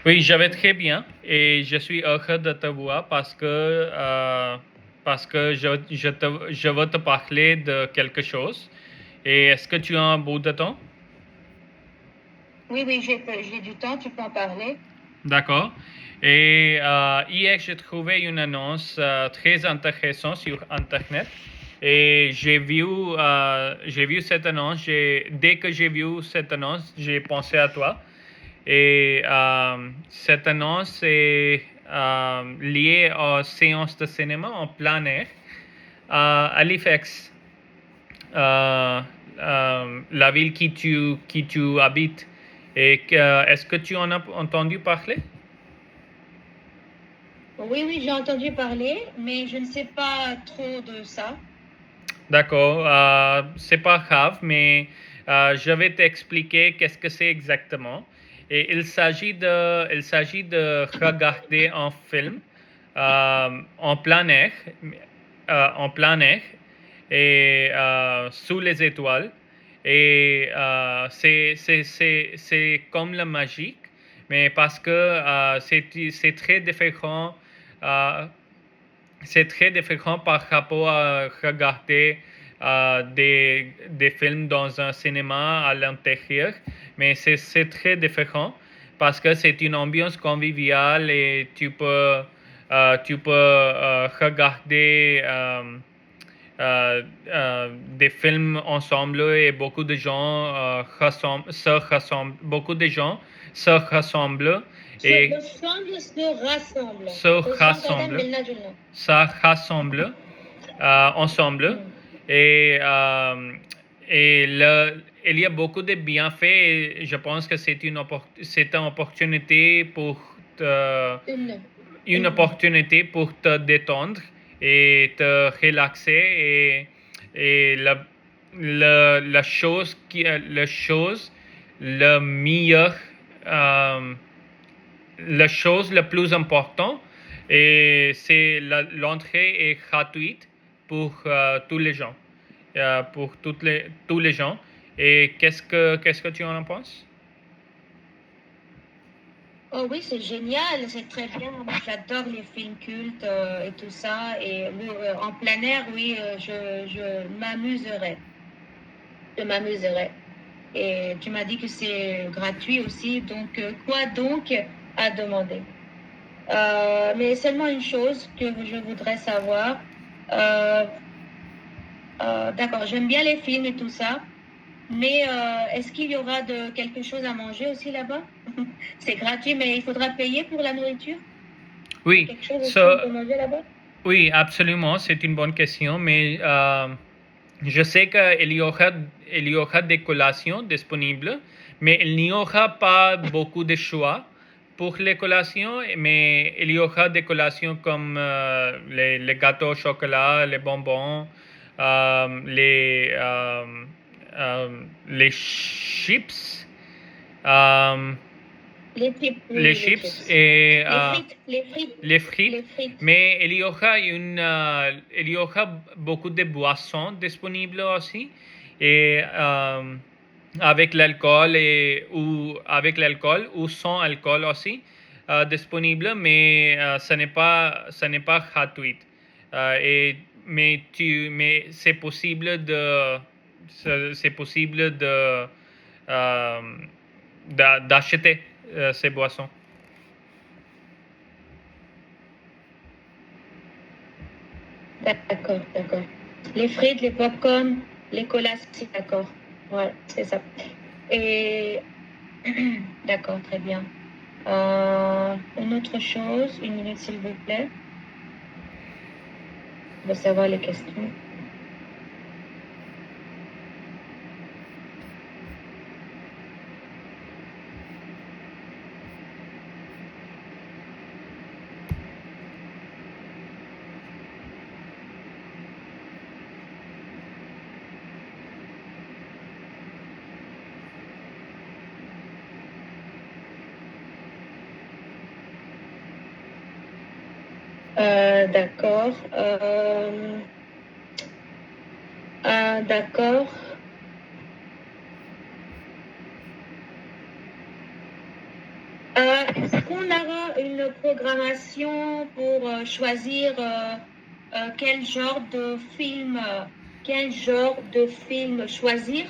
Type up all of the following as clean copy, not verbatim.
Oui, je vais très bien et je suis heureux de te voir parce que je veux te parler de quelque chose. Et est-ce que tu as un bout de temps? Oui, oui, j'ai du temps, tu peux en parler. D'accord. Et hier, j'ai trouvé une annonce très intéressante sur Internet. Et j'ai vu cette annonce. Dès que j'ai vu cette annonce, j'ai pensé à toi. Et cette annonce est liée aux séances de cinéma en plein air à Halifax, la ville qui tu habites. Est-ce que tu en as entendu parler? Oui, oui, j'ai entendu parler, mais je ne sais pas trop de ça. D'accord, c'est pas grave, mais je vais t'expliquer qu'est-ce que c'est exactement. Et il s'agit de regarder un film en plein air et sous les étoiles. Et c'est comme la magie, mais parce que c'est très différent. euh, c'est très différent par rapport à regarder des films dans un cinéma à l'intérieur, mais c'est très différent parce que c'est une ambiance conviviale et tu peux regarder des films ensemble et beaucoup de gens beaucoup de gens se rassemblent et se rassemblent ça rassemble ensemble Hmm. et, il y a beaucoup de bienfaits et je pense que c'est Une, une une, opportunité pour te détendre et te relaxer et la chose le meilleur euh, la chose la plus importante et c'est l'entrée est gratuite pour tous les gens, pour tous les gens. Et qu'est-ce que tu en penses? Oh oui, c'est génial, c'est très bien. Moi, j'adore les films cultes et tout ça. Et oui, en plein air, oui, je m'amuserais. Je m'amuserais. Et tu m'as dit que c'est gratuit aussi, donc quoi donc à demander? Mais seulement une chose que je voudrais savoir. Euh, d'accord, j'aime bien les films et tout ça, mais est-ce qu'il y aura quelque chose à manger aussi là-bas? C'est gratuit, mais il faudra payer pour la nourriture? Il y a Oui, quelque chose aussi so, de manger là-bas? oui, absolument, c'est une bonne question, mais je sais il y aura des collations disponibles, mais il n'y aura pas beaucoup de choix pour les collations, mais il y aura des collations comme les gâteaux au chocolat, les bonbons, euh, les, euh, les chips, euh, Les chips, oui, les oui, les chips chips. et Les frites, les frites, les frites, les frites. mais il y aura beaucoup de boissons disponibles aussi et avec l'alcool ou sans alcool aussi disponible, mais ce n'est pas gratuit. Et mais c'est possible euh, d'acheter ces boissons. D'accord, d'accord. Les frites, les pop-corn, les colas, c'est d'accord. Ouais, c'est ça. Et d'accord, très bien. Une autre chose, une minute s'il vous plaît. Je veux savoir les questions. D'accord. D'accord. Est-ce qu'on aura une programmation pour choisir quel genre de film choisir?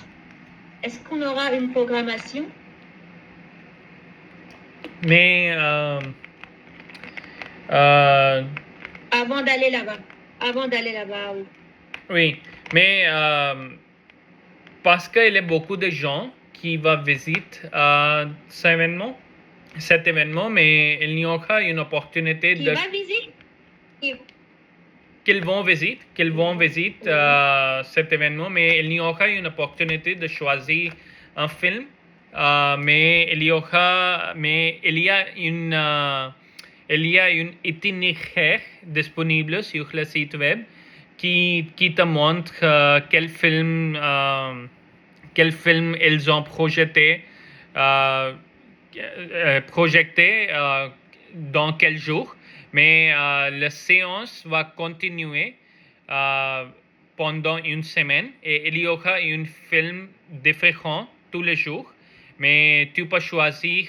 Est-ce qu'on aura une programmation? Mais euh, Avant d'aller là-bas, oui. oui, mais parce qu'il y a beaucoup de gens qui vont visiter cet événement, mais il y aura une opportunité Qui va visiter? qu'ils vont visiter cet événement, mais il y aura une opportunité de choisir un film, mais il y a une itinéraire disponible sur le site web qui te montre quel film ils ont projeté dans quel jour. Mais la séance va continuer pendant une semaine et il y aura un film différent tous les jours. Mais tu peux choisir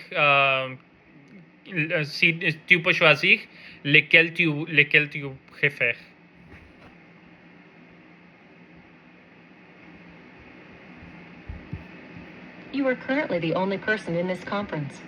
lequel tu préfères. You are currently the only person in this conference.